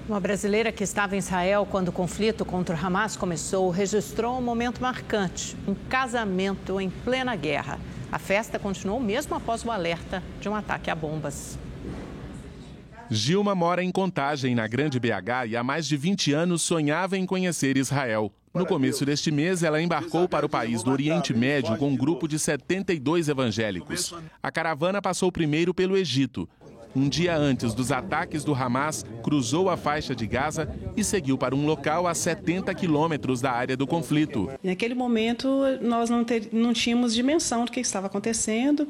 Uma brasileira que estava em Israel quando o conflito contra o Hamas começou registrou um momento marcante, um casamento em plena guerra. A festa continuou mesmo após o alerta de um ataque a bombas. Gilma mora em Contagem, na Grande BH, e há mais de 20 anos sonhava em conhecer Israel. No começo deste mês, ela embarcou para o país do Oriente Médio com um grupo de 72 evangélicos. A caravana passou primeiro pelo Egito. Um dia antes dos ataques do Hamas, cruzou a faixa de Gaza e seguiu para um local a 70 quilômetros da área do conflito. Naquele momento, nós não tínhamos dimensão do que estava acontecendo.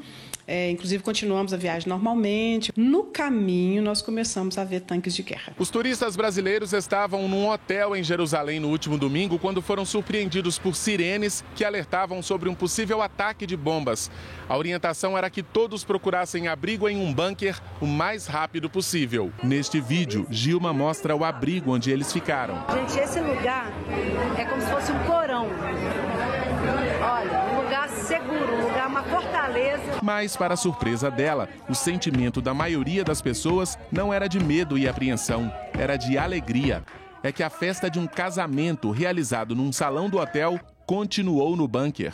Inclusive, continuamos a viagem normalmente. No caminho, nós começamos a ver tanques de guerra. Os turistas brasileiros estavam num hotel em Jerusalém no último domingo quando foram surpreendidos por sirenes que alertavam sobre um possível ataque de bombas. A orientação era que todos procurassem abrigo em um bunker o mais rápido possível. Neste vídeo, Gilma mostra o abrigo onde eles ficaram. Gente, esse lugar é como se fosse um porão. Olha, um lugar seguro, um lugar, uma fortaleza. Mas, para a surpresa dela, o sentimento da maioria das pessoas não era de medo e apreensão, era de alegria. É que a festa de um casamento realizado num salão do hotel continuou no bunker.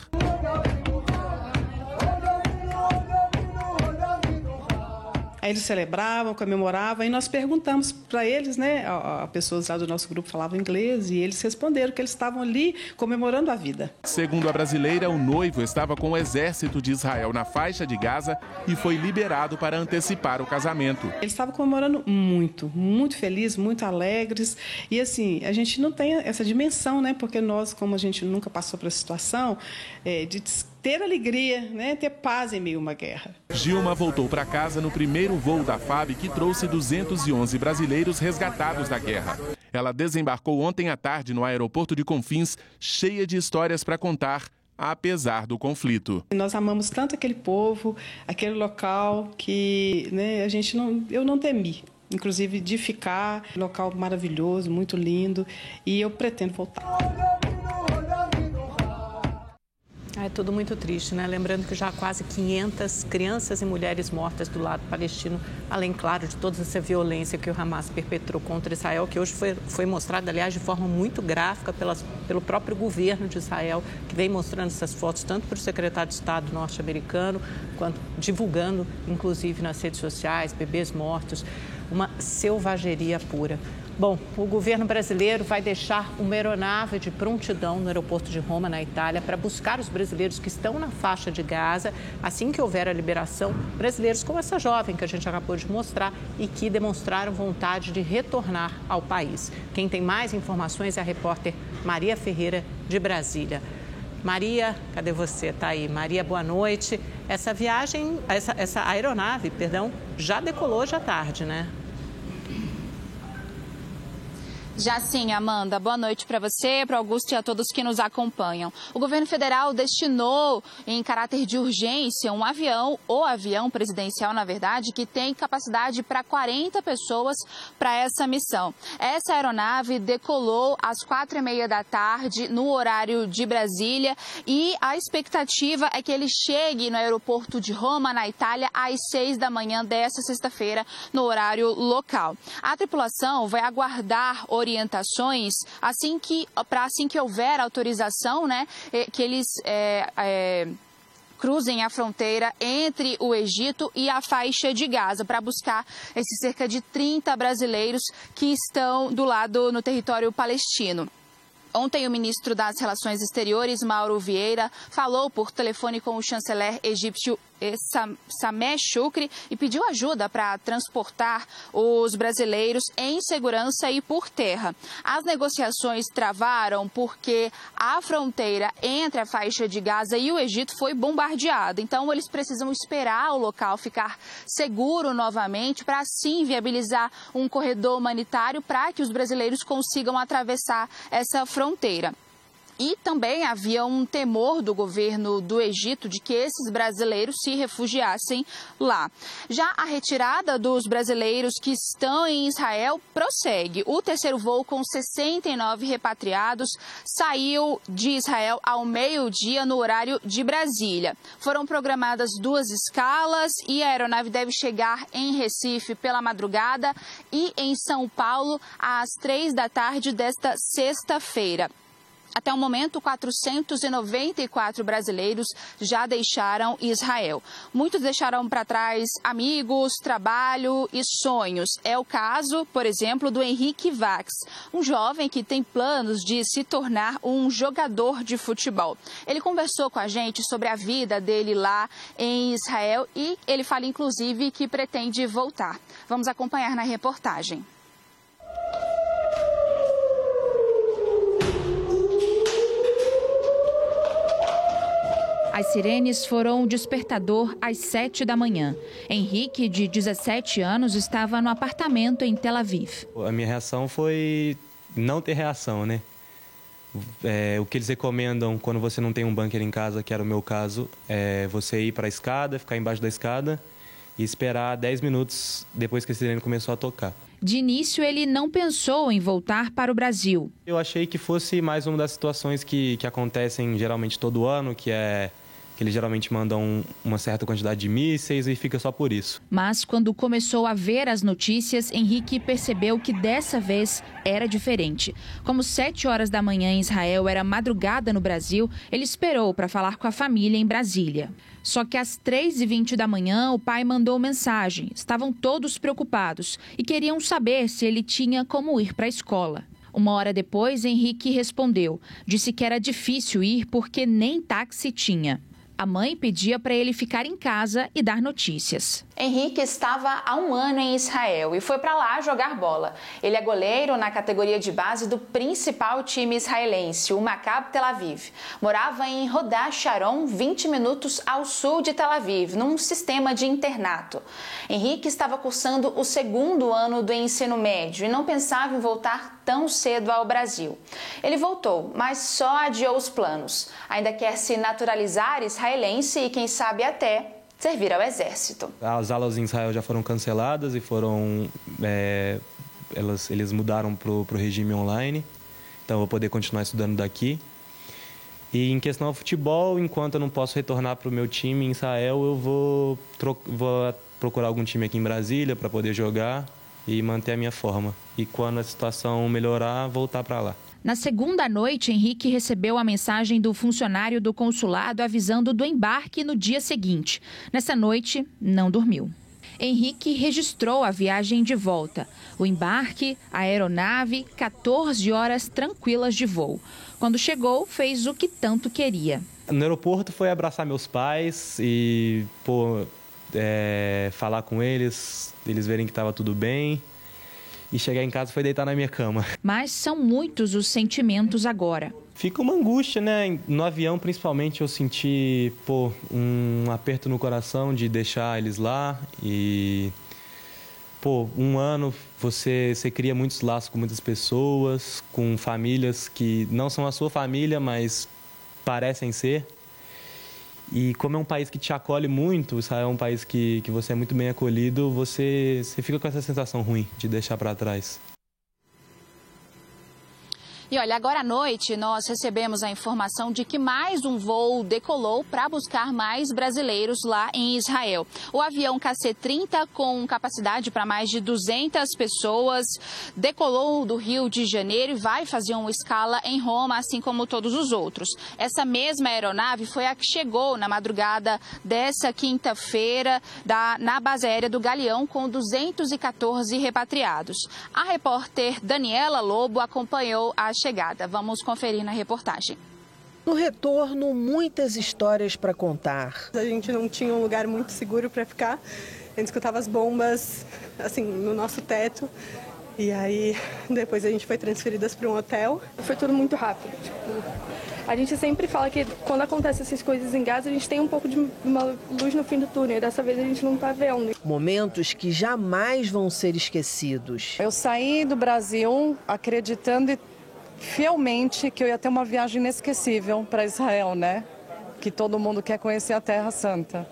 Aí eles celebravam, comemoravam, e nós perguntamos para eles, né? Pessoas lá do nosso grupo falavam inglês, e eles responderam que eles estavam ali comemorando a vida. Segundo a brasileira, o noivo estava com o exército de Israel na faixa de Gaza e foi liberado para antecipar o casamento. Eles estavam comemorando muito, muito felizes, muito alegres. E assim, a gente não tem essa dimensão, né? Porque nós, como a gente nunca passou por essa situação, de ter alegria, né? Ter paz em meio a uma guerra. Gilma voltou para casa no primeiro voo da FAB, que trouxe 211 brasileiros resgatados da guerra. Ela desembarcou ontem à tarde no aeroporto de Confins, cheia de histórias para contar, apesar do conflito. Nós amamos tanto aquele povo, aquele local, que, né, eu não temi. Inclusive de ficar, local maravilhoso, muito lindo, e eu pretendo voltar. É tudo muito triste, né? Lembrando que já há quase 500 crianças e mulheres mortas do lado palestino, além, claro, de toda essa violência que o Hamas perpetrou contra Israel, que hoje foi mostrada, aliás, de forma muito gráfica pelo próprio governo de Israel, que vem mostrando essas fotos tanto para o secretário de Estado norte-americano, quanto divulgando, inclusive, nas redes sociais, bebês mortos, uma selvageria pura. Bom, o governo brasileiro vai deixar uma aeronave de prontidão no aeroporto de Roma, na Itália, para buscar os brasileiros que estão na faixa de Gaza, assim que houver a liberação, brasileiros como essa jovem que a gente acabou de mostrar e que demonstraram vontade de retornar ao país. Quem tem mais informações é a repórter Maria Ferreira, de Brasília. Maria, cadê você? Está aí. Maria, boa noite. Essa viagem, essa aeronave, já decolou hoje à tarde, né? Já sim, Amanda. Boa noite para você, para o Augusto e a todos que nos acompanham. O governo federal destinou, em caráter de urgência, um avião, ou avião presidencial, na verdade, que tem capacidade para 40 pessoas para essa missão. Essa aeronave decolou às 4h30 da tarde, no horário de Brasília, e a expectativa é que ele chegue no aeroporto de Roma, na Itália, às 6 da manhã desta sexta-feira, no horário local. A tripulação vai aguardar orientações assim que houver autorização, né, que eles cruzem a fronteira entre o Egito e a faixa de Gaza para buscar esses cerca de 30 brasileiros que estão no território palestino. Ontem, o ministro das Relações Exteriores, Mauro Vieira, falou por telefone com o chanceler egípcio Sameh Shoukry e pediu ajuda para transportar os brasileiros em segurança e por terra. As negociações travaram porque a fronteira entre a faixa de Gaza e o Egito foi bombardeada. Então, eles precisam esperar o local ficar seguro novamente para, assim, viabilizar um corredor humanitário para que os brasileiros consigam atravessar essa fronteira. E também havia um temor do governo do Egito de que esses brasileiros se refugiassem lá. Já a retirada dos brasileiros que estão em Israel prossegue. O terceiro voo com 69 repatriados saiu de Israel ao meio-dia no horário de Brasília. Foram programadas 2 escalas e a aeronave deve chegar em Recife pela madrugada e em São Paulo às 3 da tarde desta sexta-feira. Até o momento, 494 brasileiros já deixaram Israel. Muitos deixaram para trás amigos, trabalho e sonhos. É o caso, por exemplo, do Henrique Vax, um jovem que tem planos de se tornar um jogador de futebol. Ele conversou com a gente sobre a vida dele lá em Israel e ele fala, inclusive, que pretende voltar. Vamos acompanhar na reportagem. As sirenes foram um despertador às 7 da manhã. Henrique, de 17 anos, estava no apartamento em Tel Aviv. A minha reação foi não ter reação, né? O que eles recomendam quando você não tem um bunker em casa, que era o meu caso, é você ir para a escada, ficar embaixo da escada e esperar 10 minutos depois que a sirene começou a tocar. De início, ele não pensou em voltar para o Brasil. Eu achei que fosse mais uma das situações que acontecem geralmente todo ano, que eles geralmente mandam uma certa quantidade de mísseis e fica só por isso. Mas quando começou a ver as notícias, Henrique percebeu que dessa vez era diferente. Como 7 horas da manhã em Israel era madrugada no Brasil, ele esperou para falar com a família em Brasília. Só que às 3h20 da manhã, o pai mandou mensagem. Estavam todos preocupados e queriam saber se ele tinha como ir para a escola. 1 hora depois, Henrique respondeu. Disse que era difícil ir porque nem táxi tinha. A mãe pedia para ele ficar em casa e dar notícias. Henrique estava há 1 ano em Israel e foi para lá jogar bola. Ele é goleiro na categoria de base do principal time israelense, o Maccabi Tel Aviv. Morava em Rodá Sharon, 20 minutos ao sul de Tel Aviv, num sistema de internato. Henrique estava cursando o 2º ano do ensino médio e não pensava em voltar tão cedo ao Brasil. Ele voltou, mas só adiou os planos. Ainda quer se naturalizar israelense e, quem sabe, até servir ao exército. As aulas em Israel já foram canceladas e eles mudaram para o regime online, então eu vou poder continuar estudando daqui. E em questão ao futebol, enquanto eu não posso retornar para o meu time em Israel, eu vou procurar algum time aqui em Brasília para poder jogar e manter a minha forma. E quando a situação melhorar, voltar para lá. Na segunda noite, Henrique recebeu a mensagem do funcionário do consulado avisando do embarque no dia seguinte. Nessa noite, não dormiu. Henrique registrou a viagem de volta. O embarque, a aeronave, 14 horas tranquilas de voo. Quando chegou, fez o que tanto queria. No aeroporto foi abraçar meus pais e falar com eles verem que estava tudo bem. E chegar em casa foi deitar na minha cama. Mas são muitos os sentimentos agora. Fica uma angústia, né? No avião, principalmente, eu senti um aperto no coração de deixar eles lá. E, 1 ano, você cria muitos laços com muitas pessoas, com famílias que não são a sua família, mas parecem ser. E como é um país que te acolhe muito, Israel é um país que você é muito bem acolhido, você fica com essa sensação ruim de deixar para trás. E olha, agora à noite nós recebemos a informação de que mais um voo decolou para buscar mais brasileiros lá em Israel. O avião KC-30, com capacidade para mais de 200 pessoas, decolou do Rio de Janeiro e vai fazer uma escala em Roma, assim como todos os outros. Essa mesma aeronave foi a que chegou na madrugada dessa quinta-feira na base aérea do Galeão, com 214 repatriados. A repórter Daniela Lobo acompanhou a chegada. Vamos conferir na reportagem. No retorno, muitas histórias para contar. A gente não tinha um lugar muito seguro para ficar. A gente escutava as bombas assim no nosso teto. E aí depois a gente foi transferidas para um hotel. Foi tudo muito rápido. A gente sempre fala que quando acontecem essas coisas em Gaza, a gente tem um pouco de uma luz no fim do túnel. E dessa vez a gente não está vendo. Momentos que jamais vão ser esquecidos. Eu saí do Brasil acreditando fielmente que eu ia ter uma viagem inesquecível para Israel, né? Que todo mundo quer conhecer a Terra Santa.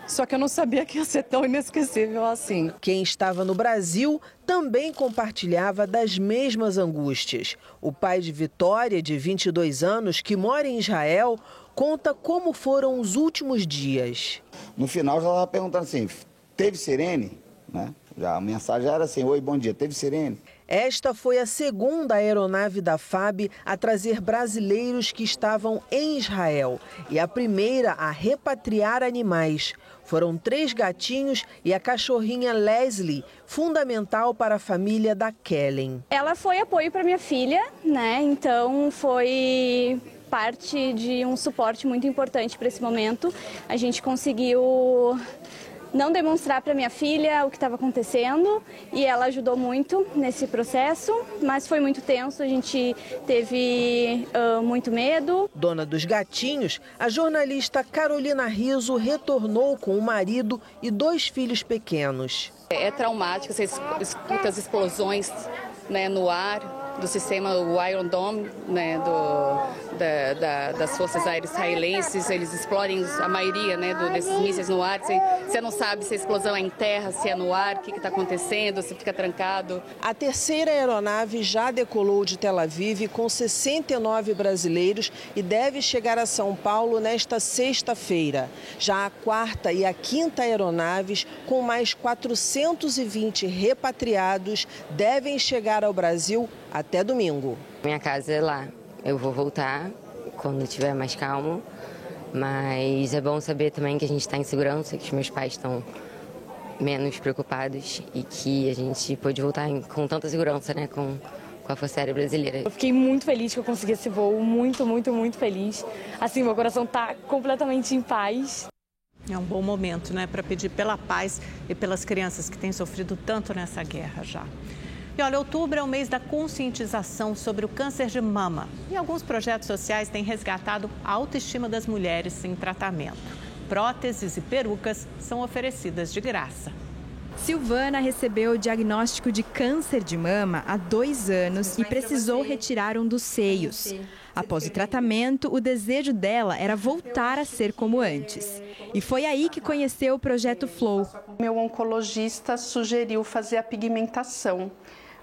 Só que eu não sabia que ia ser tão inesquecível assim. Quem estava no Brasil também compartilhava das mesmas angústias. O pai de Vitória, de 22 anos, que mora em Israel, conta como foram os últimos dias. No final, já estava perguntando assim, teve sirene? Né? Já a mensagem era assim, oi, bom dia, teve sirene? Esta foi a segunda aeronave da FAB a trazer brasileiros que estavam em Israel e a primeira a repatriar animais. Foram 3 gatinhos e a cachorrinha Leslie, fundamental para a família da Kellen. Ela foi apoio para minha filha, né? Então foi parte de um suporte muito importante para esse momento. A gente conseguiu não demonstrar para minha filha o que estava acontecendo e ela ajudou muito nesse processo, mas foi muito tenso, a gente teve muito medo. Dona dos gatinhos, a jornalista Carolina Rizzo retornou com o marido e 2 filhos pequenos. É traumático, você escuta as explosões, né, no ar do sistema, o Iron Dome, né, das forças aéreas israelenses, eles explodem a maioria, né, desses mísseis no ar. Você não sabe se a explosão é em terra, se é no ar, o que está acontecendo, se fica trancado. A terceira aeronave já decolou de Tel Aviv com 69 brasileiros e deve chegar a São Paulo nesta sexta-feira. Já a quarta e a quinta aeronaves, com mais 420 repatriados, devem chegar ao Brasil até domingo. Minha casa é lá. Eu vou voltar quando estiver mais calmo, mas é bom saber também que a gente está em segurança, que os meus pais estão menos preocupados e que a gente pôde voltar com tanta segurança, né, com a Força Aérea Brasileira. Eu fiquei muito feliz que eu consegui esse voo, muito feliz. Assim, meu coração está completamente em paz. É um bom momento, né, para pedir pela paz e pelas crianças que têm sofrido tanto nessa guerra já. E olha, outubro é o mês da conscientização sobre o câncer de mama. E alguns projetos sociais têm resgatado a autoestima das mulheres em tratamento. Próteses e perucas são oferecidas de graça. Silvana recebeu o diagnóstico de câncer de mama há 2 anos e precisou retirar um dos seios. Após o tratamento, o desejo dela era voltar a ser como antes. E foi aí que conheceu o projeto Flow. Meu oncologista sugeriu fazer a pigmentação.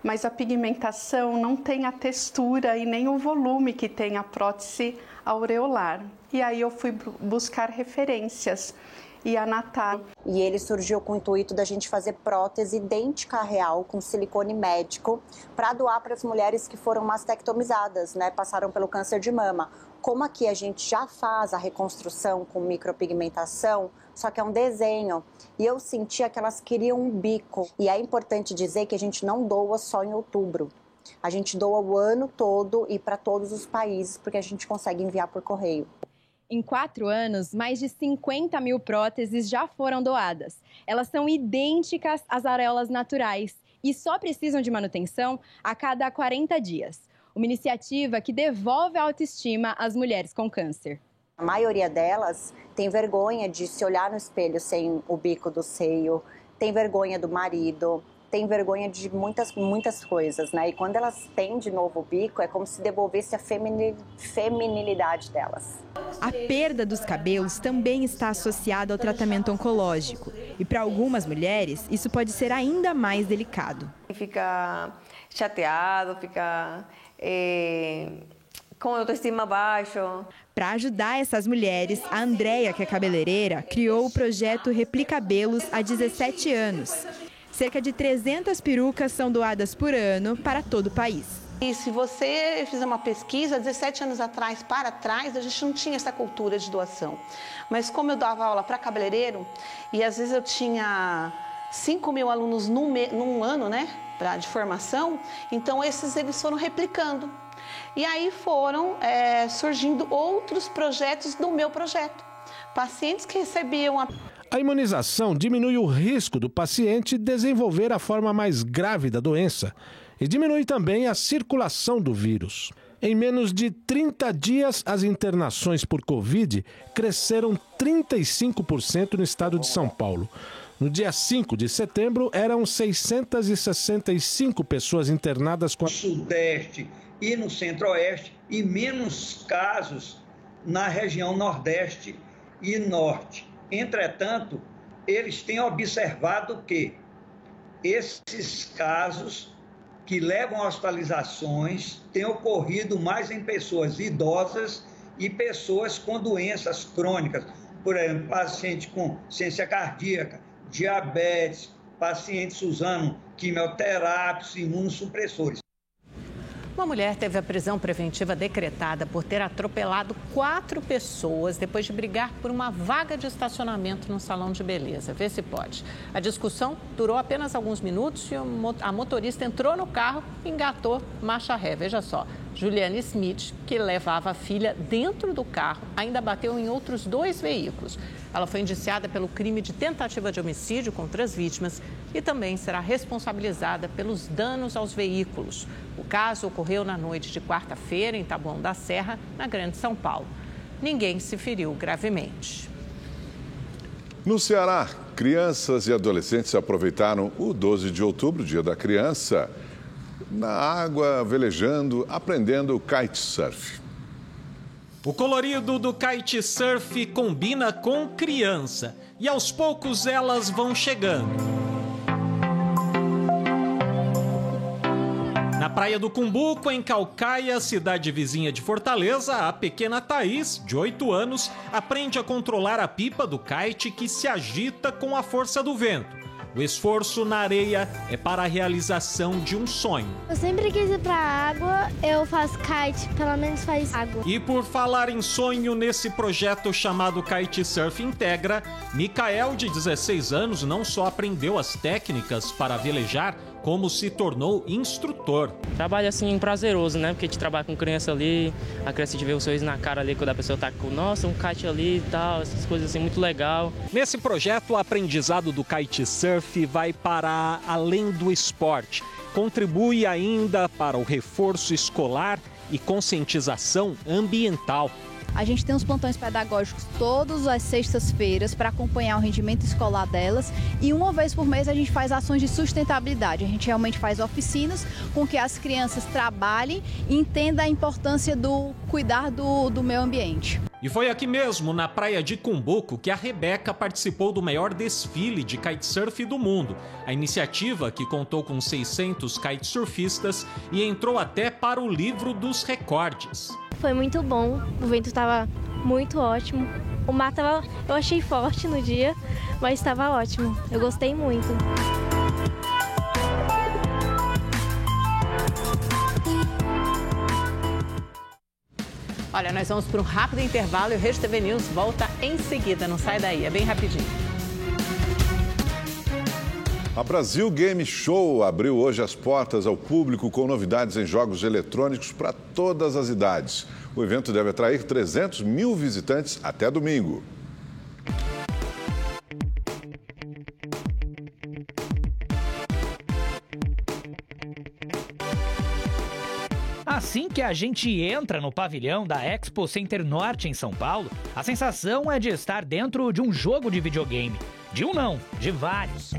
Mas a pigmentação não tem a textura e nem o volume que tem a prótese aureolar. E aí eu fui buscar referências. E a Natália. E ele surgiu com o intuito da gente fazer prótese idêntica à real, com silicone médico, para doar para as mulheres que foram mastectomizadas, né? Passaram pelo câncer de mama. Como aqui a gente já faz a reconstrução com micropigmentação, só que é um desenho. E eu sentia que elas queriam um bico. E é importante dizer que a gente não doa só em outubro. A gente doa o ano todo e para todos os países, porque a gente consegue enviar por correio. Em 4 anos, mais de 50 mil próteses já foram doadas. Elas são idênticas às areolas naturais e só precisam de manutenção a cada 40 dias. Uma iniciativa que devolve a autoestima às mulheres com câncer. A maioria delas tem vergonha de se olhar no espelho sem o bico do seio, tem vergonha do marido, tem vergonha de muitas coisas, né? E quando elas têm de novo o bico, é como se devolvesse a feminilidade delas. A perda dos cabelos também está associada ao tratamento oncológico. E para algumas mulheres, isso pode ser ainda mais delicado. Fica chateado, fica com autoestima baixa. Para ajudar essas mulheres, a Andréia, que é cabeleireira, criou o projeto Replicabelos há 17 anos. Cerca de 300 perucas são doadas por ano para todo o país. E se você fizer uma pesquisa, 17 anos atrás, para trás, a gente não tinha essa cultura de doação. Mas como eu dava aula para cabeleireiro, e às vezes eu tinha 5.000 alunos num ano, né, de formação, então eles foram replicando. E aí foram surgindo outros projetos do meu projeto. Pacientes que recebiam A imunização diminui o risco do paciente desenvolver a forma mais grave da doença e diminui também a circulação do vírus. Em menos de 30 dias, as internações por Covid cresceram 35% no estado de São Paulo. No dia 5 de setembro, eram 665 pessoas internadas com... No Sudeste e no Centro-Oeste, e menos casos na região Nordeste e Norte. Entretanto, eles têm observado que esses casos que levam a hospitalizações têm ocorrido mais em pessoas idosas e pessoas com doenças crônicas. Por exemplo, paciente com ciência cardíaca, diabetes, pacientes usando quimioterápicos e imunossupressores. Uma mulher teve a prisão preventiva decretada por ter atropelado 4 pessoas depois de brigar por uma vaga de estacionamento num salão de beleza. Vê se pode. A discussão durou apenas alguns minutos e a motorista entrou no carro e engatou marcha ré. Veja só, Juliane Smith, que levava a filha dentro do carro, ainda bateu em outros 2 veículos. Ela foi indiciada pelo crime de tentativa de homicídio contra as vítimas e também será responsabilizada pelos danos aos veículos. O caso ocorreu na noite de quarta-feira em Taboão da Serra, na Grande São Paulo. Ninguém se feriu gravemente. No Ceará, crianças e adolescentes aproveitaram o 12 de outubro, Dia da Criança, na água, velejando, aprendendo kitesurf. O colorido do kitesurf combina com criança e aos poucos elas vão chegando. Na praia do Cumbuco, em Caucaia, cidade vizinha de Fortaleza, a pequena Thaís, de 8 anos, aprende a controlar a pipa do kite que se agita com a força do vento. O esforço na areia é para a realização de um sonho. Eu sempre quis ir pra água, eu faço kite, pelo menos faz água. E por falar em sonho, nesse projeto chamado Kitesurf Integra, Micael, de 16 anos, não só aprendeu as técnicas para velejar, como se tornou instrutor. Trabalho assim prazeroso, né? Porque a gente trabalha com criança ali, a criança te vê o sorriso na cara ali quando a pessoa tá com, nossa, um kite ali e tal, essas coisas assim, muito legal. Nesse projeto, o aprendizado do kitesurf vai para além do esporte. Contribui ainda para o reforço escolar e conscientização ambiental. A gente tem uns plantões pedagógicos todas as sextas-feiras para acompanhar o rendimento escolar delas e uma vez por mês a gente faz ações de sustentabilidade. A gente realmente faz oficinas com que as crianças trabalhem e entendam a importância do cuidar do meio ambiente. E foi aqui mesmo, na praia de Cumbuco, que a Rebeca participou do maior desfile de kitesurf do mundo. A iniciativa, que contou com 600 kitesurfistas e entrou até para o livro dos recordes. Foi muito bom, o vento estava muito ótimo. O mar eu achei forte no dia, mas estava ótimo. Eu gostei muito. Olha, nós vamos para um rápido intervalo e o Rede TV News volta em seguida. Não sai daí, é bem rapidinho. A Brasil Game Show abriu hoje as portas ao público com novidades em jogos eletrônicos para todas as idades. O evento deve atrair 300 mil visitantes até domingo. Assim que a gente entra no pavilhão da Expo Center Norte em São Paulo, a sensação é de estar dentro de um jogo de videogame. De um não, de vários.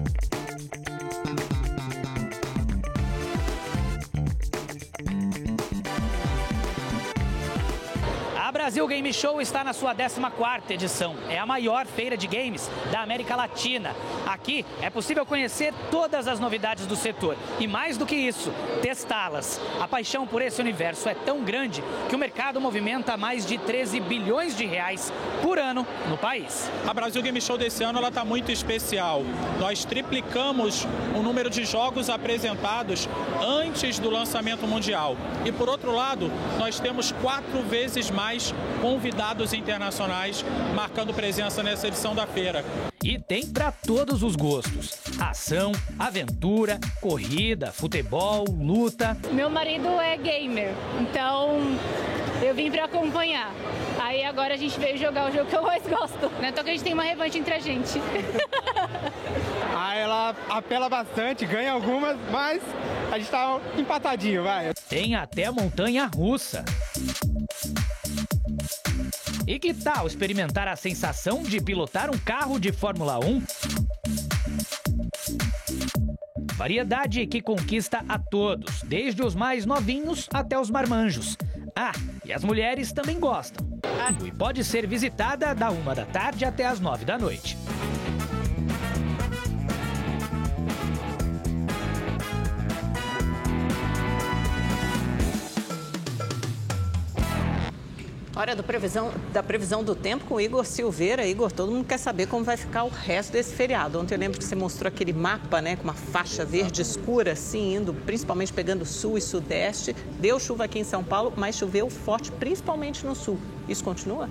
A Brasil Game Show está na sua 14ª edição. É a maior feira de games da América Latina. Aqui é possível conhecer todas as novidades do setor e, mais do que isso, testá-las. A paixão por esse universo é tão grande que o mercado movimenta mais de 13 bilhões de reais por ano no país. A Brasil Game Show desse ano está muito especial. Nós triplicamos o número de jogos apresentados antes do lançamento mundial. E, por outro lado, nós temos 4 vezes mais convidados internacionais marcando presença nessa edição da feira. E tem para todos os gostos: ação, aventura, corrida, futebol, luta. Meu marido é gamer, então eu vim para acompanhar. Aí agora a gente veio jogar o jogo que eu mais gosto. Então que a gente tem uma revanche entre a gente. Ela apela bastante, ganha algumas, mas a gente tá empatadinho, vai. Tem até montanha-russa. E que tal experimentar a sensação de pilotar um carro de Fórmula 1? Variedade que conquista a todos, desde os mais novinhos até os marmanjos. Ah, e as mulheres também gostam. E pode ser visitada da 1h até as 9h. Hora da previsão do tempo com o Igor Silveira. Igor, todo mundo quer saber como vai ficar o resto desse feriado. Ontem eu lembro que você mostrou aquele mapa, né, com uma faixa verde escura, assim, indo, principalmente pegando sul e sudeste. Deu chuva aqui em São Paulo, mas choveu forte, principalmente no sul. Isso continua?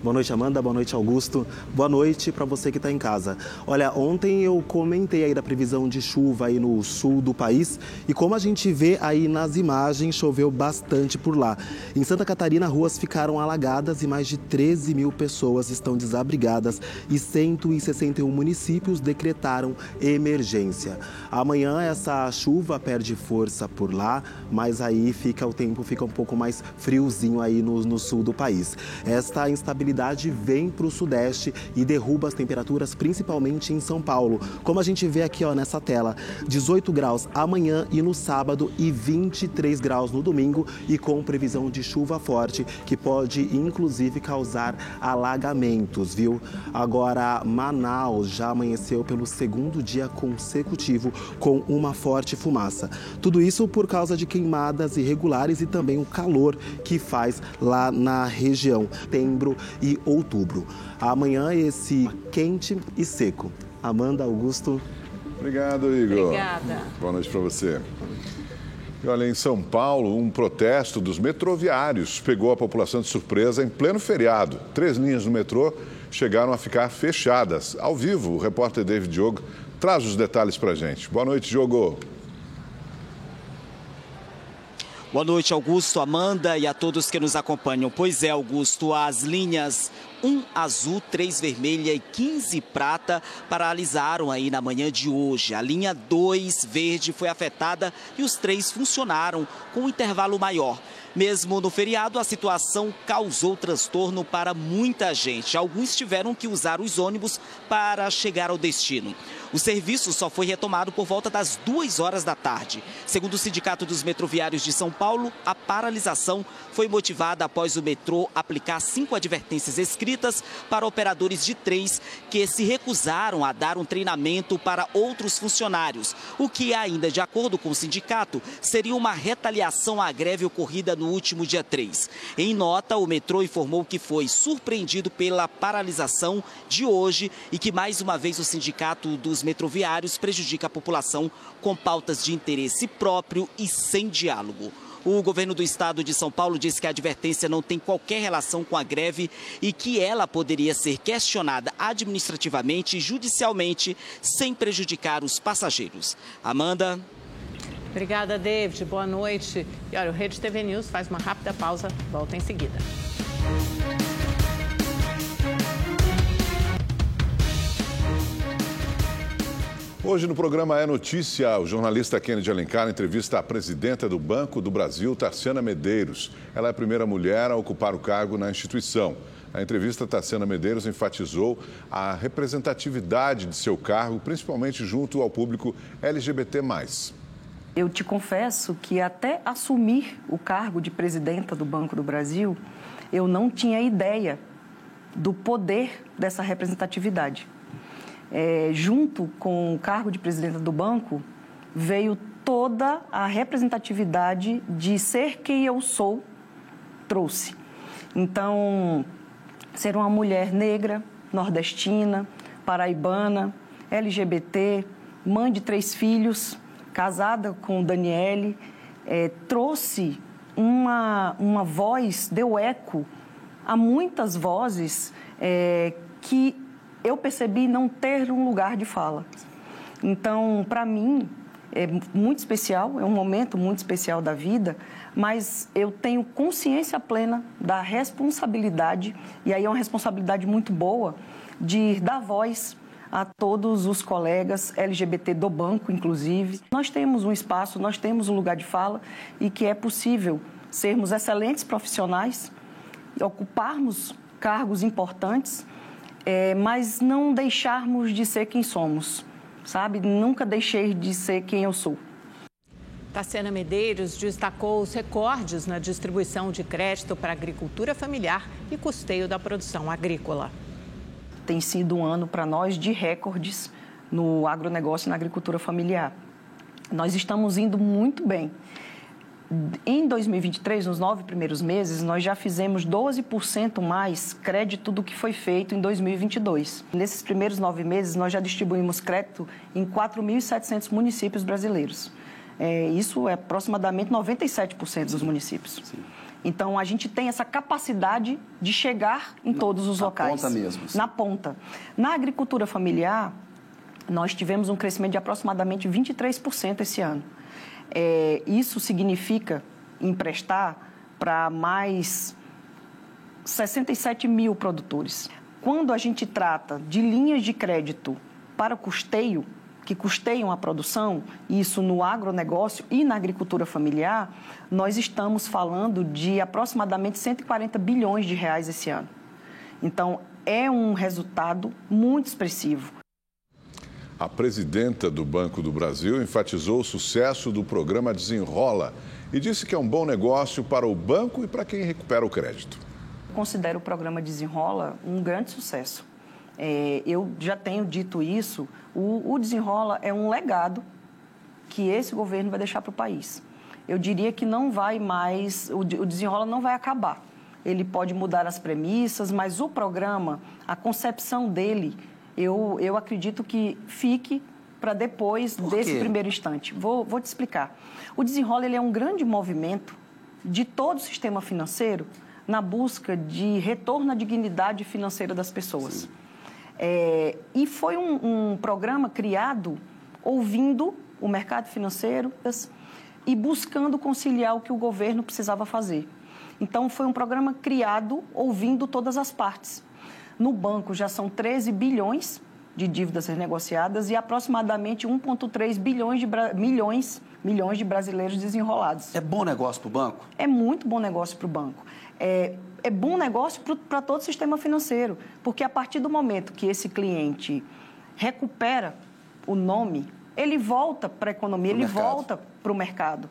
Boa noite, Amanda. Boa noite, Augusto. Boa noite para você que está em casa. Olha, ontem eu comentei aí da previsão de chuva aí no sul do país e como a gente vê aí nas imagens, choveu bastante por lá. Em Santa Catarina, ruas ficaram alagadas e mais de 13 mil pessoas estão desabrigadas e 161 municípios decretaram emergência. Amanhã essa chuva perde força por lá, mas aí o tempo fica um pouco mais friozinho aí no sul do país. Esta instabilidade vem para o sudeste e derruba as temperaturas, principalmente em São Paulo. Como a gente vê aqui, ó, nessa tela, 18 graus amanhã e no sábado e 23 graus no domingo e com previsão de chuva forte, que pode inclusive causar alagamentos, viu? Agora, Manaus já amanheceu pelo segundo dia consecutivo com uma forte fumaça. Tudo isso por causa de queimadas irregulares e também o calor que faz lá na região. Setembro e outubro. Amanhã esse quente e seco. Amanda, Augusto. Obrigado, Igor. Obrigada. Boa noite para você. E olha, em São Paulo, um protesto dos metroviários pegou a população de surpresa em pleno feriado. 3 linhas do metrô chegaram a ficar fechadas. Ao vivo, o repórter David Diogo traz os detalhes para a gente. Boa noite, Diogo. Boa noite, Augusto, Amanda e a todos que nos acompanham. Pois é, Augusto, as linhas 1 azul, 3 vermelha e 15 prata paralisaram aí na manhã de hoje. A linha 2 verde foi afetada e os 3 funcionaram com um intervalo maior. Mesmo no feriado, a situação causou transtorno para muita gente. Alguns tiveram que usar os ônibus para chegar ao destino. O serviço só foi retomado por volta das 2h da tarde. Segundo o Sindicato dos Metroviários de São Paulo, a paralisação foi motivada após o metrô aplicar 5 advertências escritas para operadores de trens que se recusaram a dar um treinamento para outros funcionários, o que, ainda de acordo com o sindicato, seria uma retaliação à greve ocorrida no último dia 3. Em nota, o metrô informou que foi surpreendido pela paralisação de hoje e que, mais uma vez, o Sindicato dos Metroviários prejudica a população com pautas de interesse próprio e sem diálogo. O governo do estado de São Paulo disse que a advertência não tem qualquer relação com a greve e que ela poderia ser questionada administrativamente e judicialmente sem prejudicar os passageiros. Amanda. Obrigada, David. Boa noite. E olha, o Rede TV News faz uma rápida pausa, volta em seguida. Hoje no programa É Notícia, o jornalista Kennedy Alencar entrevista a presidenta do Banco do Brasil, Tarciana Medeiros. Ela é a primeira mulher a ocupar o cargo na instituição. Na entrevista, Tarciana Medeiros enfatizou a representatividade de seu cargo, principalmente junto ao público LGBT+. Eu te confesso que até assumir o cargo de presidenta do Banco do Brasil, eu não tinha ideia do poder dessa representatividade. Junto com o cargo de presidenta do banco, veio toda a representatividade de ser quem eu sou, trouxe. Então, ser uma mulher negra, nordestina, paraibana, LGBT, mãe de 3 filhos, casada com o Daniele, trouxe uma voz, deu eco a muitas vozes que eu percebi não ter um lugar de fala. Então, para mim, é muito especial, é um momento muito especial da vida, mas eu tenho consciência plena da responsabilidade, e aí é uma responsabilidade muito boa, de dar voz a todos os colegas LGBT do banco, inclusive. Nós temos um espaço, nós temos um lugar de fala e que é possível sermos excelentes profissionais, ocuparmos cargos importantes, mas não deixarmos de ser quem somos. sabe? Nunca deixei de ser quem eu sou. Taciana Medeiros destacou os recordes na distribuição de crédito para a agricultura familiar e custeio da produção agrícola. Tem sido um ano para nós de recordes no agronegócio e na agricultura familiar. Nós estamos indo muito bem. Em 2023, nos 9 primeiros meses, nós já fizemos 12% mais crédito do que foi feito em 2022. Nesses primeiros 9 meses, nós já distribuímos crédito em 4.700 municípios brasileiros. Isso é aproximadamente 97% dos municípios. Sim. Então, a gente tem essa capacidade de chegar em todos os locais. Na ponta mesmo. Sim. Na ponta. Na agricultura familiar, nós tivemos um crescimento de aproximadamente 23% esse ano. Isso significa emprestar para mais 67 mil produtores. Quando a gente trata de linhas de crédito para custeio, que custeiam a produção, isso no agronegócio e na agricultura familiar, nós estamos falando de aproximadamente 140 bilhões de reais esse ano. Então, é um resultado muito expressivo. A presidenta do Banco do Brasil enfatizou o sucesso do programa Desenrola e disse que é um bom negócio para o banco e para quem recupera o crédito. Considero o programa Desenrola um grande sucesso. Eu já tenho dito isso, o Desenrola é um legado que esse governo vai deixar para o país. Eu diria que não vai mais, o Desenrola não vai acabar. Ele pode mudar as premissas, mas o programa, a concepção dele, eu acredito que fique para depois desse primeiro instante. Vou te explicar. O Desenrola ele é um grande movimento de todo o sistema financeiro na busca de retorno à dignidade financeira das pessoas. E foi um programa criado ouvindo o mercado financeiro e buscando conciliar o que o governo precisava fazer. Então, foi um programa criado ouvindo todas as partes. No banco já são 13 bilhões de dívidas renegociadas e aproximadamente 1,3 milhões de brasileiros desenrolados. É bom negócio para o banco? É muito bom negócio para o banco. É bom negócio para todo o sistema financeiro, porque a partir do momento que esse cliente recupera o nome, ele volta para a economia, ele volta para o mercado.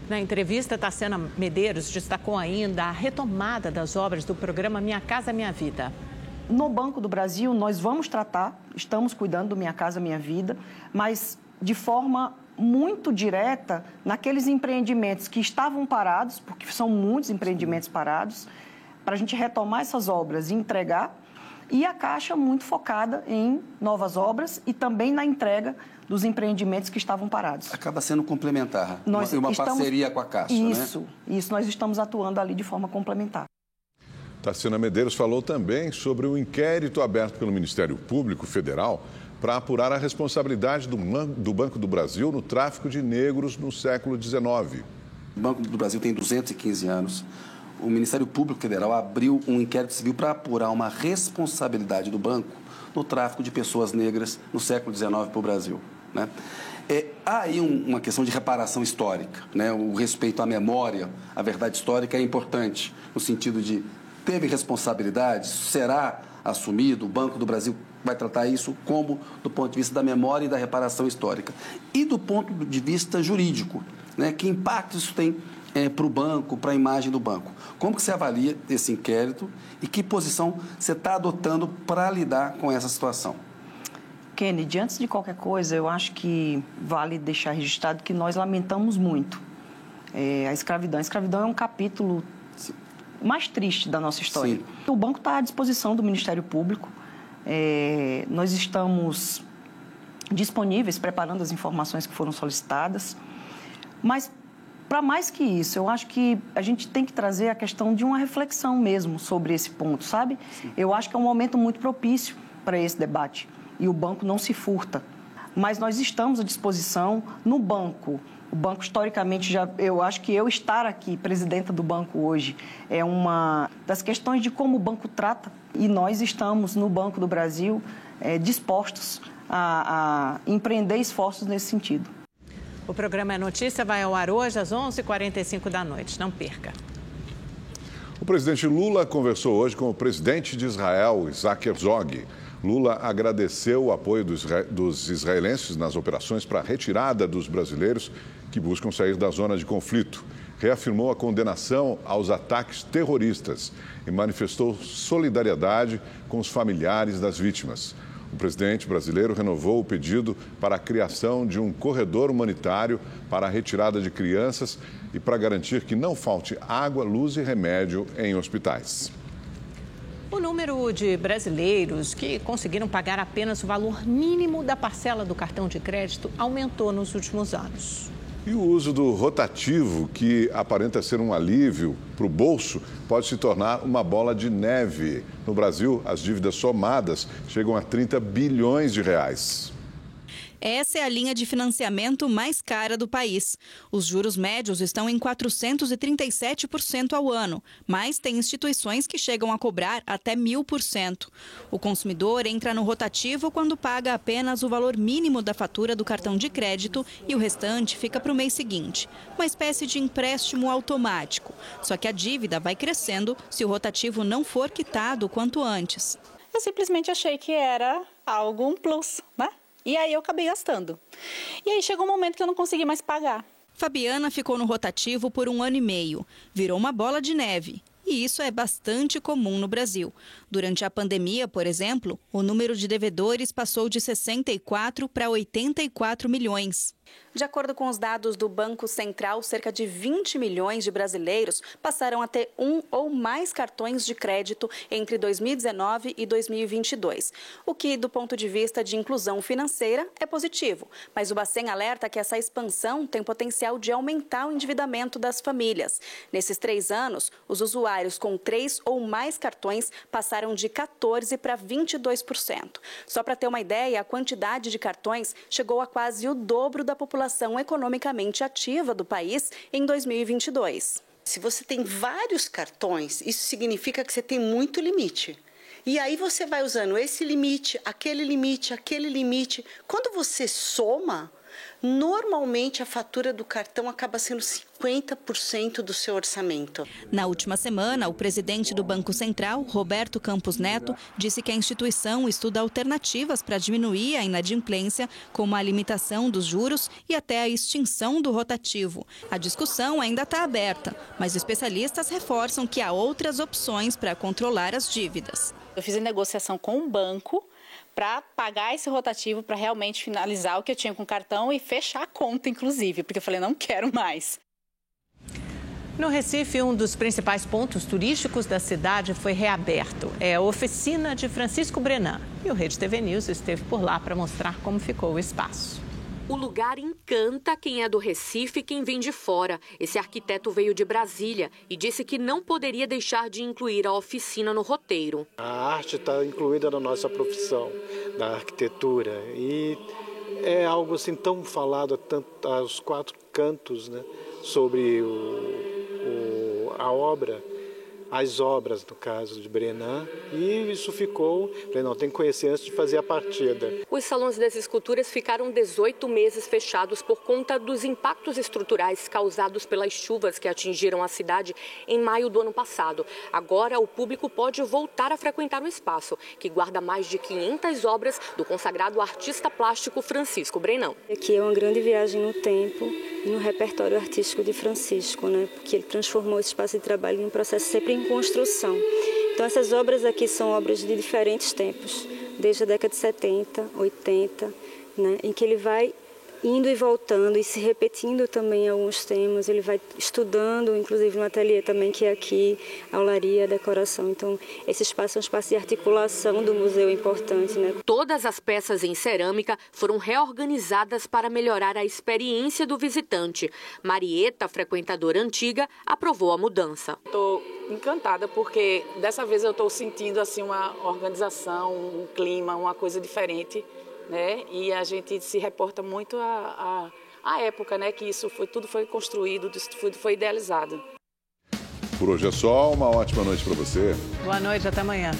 Na entrevista, Taciana Medeiros destacou ainda a retomada das obras do programa Minha Casa Minha Vida. No Banco do Brasil, nós vamos tratar, estamos cuidando do Minha Casa Minha Vida, mas de forma muito direta naqueles empreendimentos que estavam parados, porque são muitos empreendimentos parados, para a gente retomar essas obras e entregar, e a Caixa muito focada em novas obras e também na entrega dos empreendimentos que estavam parados. Acaba sendo complementar, uma parceria com a Caixa, Isso, nós estamos atuando ali de forma complementar. Taciana Medeiros falou também sobre o inquérito aberto pelo Ministério Público Federal para apurar a responsabilidade do Banco do Brasil no tráfico de negros no século XIX. O Banco do Brasil tem 215 anos. O Ministério Público Federal abriu um inquérito civil para apurar uma responsabilidade do banco no tráfico de pessoas negras no século XIX para o Brasil. Né? Há aí uma questão de reparação histórica. Né? O respeito à memória, à verdade histórica é importante, no sentido de teve responsabilidade, será assumido, o Banco do Brasil vai tratar isso como do ponto de vista da memória e da reparação histórica. E do ponto de vista jurídico, né? Que impacto isso tem para o banco, para a imagem do banco? Como que você avalia esse inquérito e que posição você está adotando para lidar com essa situação? Kennedy, antes de qualquer coisa, eu acho que vale deixar registrado que nós lamentamos muito a escravidão. A escravidão é um capítulo mais triste da nossa história. Sim. O banco está à disposição do Ministério Público. Nós estamos disponíveis, preparando as informações que foram solicitadas. Mas, para mais que isso, eu acho que a gente tem que trazer a questão de uma reflexão mesmo sobre esse ponto, sabe? Sim. Eu acho que é um momento muito propício para esse debate. E o banco não se furta. Mas nós estamos à disposição no banco. O banco, historicamente, eu acho que eu estar aqui, presidenta do banco hoje, é uma das questões de como o banco trata. E nós estamos, no Banco do Brasil, dispostos a empreender esforços nesse sentido. O programa É Notícia vai ao ar hoje às 11h45 da noite. Não perca. O presidente Lula conversou hoje com o presidente de Israel, Isaac Herzog. Lula agradeceu o apoio dos israelenses nas operações para a retirada dos brasileiros que buscam sair da zona de conflito. Reafirmou a condenação aos ataques terroristas e manifestou solidariedade com os familiares das vítimas. O presidente brasileiro renovou o pedido para a criação de um corredor humanitário para a retirada de crianças e para garantir que não falte água, luz e remédio em hospitais. O número de brasileiros que conseguiram pagar apenas o valor mínimo da parcela do cartão de crédito aumentou nos últimos anos. E o uso do rotativo, que aparenta ser um alívio para o bolso, pode se tornar uma bola de neve. No Brasil, as dívidas somadas chegam a 30 bilhões de reais. Essa é a linha de financiamento mais cara do país. Os juros médios estão em 437% ao ano, mas tem instituições que chegam a cobrar até 1.000%. O consumidor entra no rotativo quando paga apenas o valor mínimo da fatura do cartão de crédito e o restante fica para o mês seguinte. Uma espécie de empréstimo automático. Só que a dívida vai crescendo se o rotativo não for quitado quanto antes. Eu simplesmente achei que era um plus, né? E aí eu acabei gastando. E aí chegou um momento que eu não consegui mais pagar. Fabiana ficou no rotativo por 1 ano e meio. Virou uma bola de neve. E isso é bastante comum no Brasil. Durante a pandemia, por exemplo, o número de devedores passou de 64 para 84 milhões. De acordo com os dados do Banco Central, cerca de 20 milhões de brasileiros passaram a ter um ou mais cartões de crédito entre 2019 e 2022. O que, do ponto de vista de inclusão financeira, é positivo. Mas o Bacen alerta que essa expansão tem potencial de aumentar o endividamento das famílias. Nesses 3 anos, os usuários com 3 ou mais cartões passaram de 14% para 22%. Só para ter uma ideia, a quantidade de cartões chegou a quase o dobro da população economicamente ativa do país em 2022. Se você tem vários cartões, isso significa que você tem muito limite. E aí você vai usando esse limite, aquele limite, aquele limite. Quando você soma, normalmente a fatura do cartão acaba sendo 50% do seu orçamento. Na última semana, o presidente do Banco Central, Roberto Campos Neto, disse que a instituição estuda alternativas para diminuir a inadimplência, como a limitação dos juros e até a extinção do rotativo. A discussão ainda está aberta, mas especialistas reforçam que há outras opções para controlar as dívidas. Eu fiz a negociação com o banco para pagar esse rotativo, para realmente finalizar o que eu tinha com o cartão e fechar a conta, inclusive, porque eu falei, não quero mais. No Recife, um dos principais pontos turísticos da cidade foi reaberto. É a oficina de Francisco Brenan. E o Rede TV News esteve por lá para mostrar como ficou o espaço. O lugar encanta quem é do Recife e quem vem de fora. Esse arquiteto veio de Brasília e disse que não poderia deixar de incluir a oficina no roteiro. A arte está incluída na nossa profissão, da arquitetura. E é algo assim tão falado aos 4 cantos, né, sobre a obra, as obras, no caso de Brenan, e isso ficou, falei, não, tem que conhecer antes de fazer a partida. Os salões das esculturas ficaram 18 meses fechados por conta dos impactos estruturais causados pelas chuvas que atingiram a cidade em maio do ano passado. Agora, o público pode voltar a frequentar o espaço, que guarda mais de 500 obras do consagrado artista plástico Francisco Brenan. Aqui é uma grande viagem no tempo e no repertório artístico de Francisco, né? Porque ele transformou esse espaço de trabalho em um processo sempre em construção. Então essas obras aqui são obras de diferentes tempos, desde a década de 70, 80, né, em que ele vai indo e voltando e se repetindo também alguns temas, ele vai estudando, inclusive no ateliê também, que é aqui, a olaria, a decoração. Então, esse espaço é um espaço de articulação do museu importante, né? Todas as peças em cerâmica foram reorganizadas para melhorar a experiência do visitante. Marieta, frequentadora antiga, aprovou a mudança. Estou encantada porque dessa vez eu estou sentindo assim uma organização, um clima, uma coisa diferente, né? E a gente se reporta muito à época, né? Que isso tudo foi construído, tudo foi idealizado. Por hoje é só, uma ótima noite para você. Boa noite, até amanhã.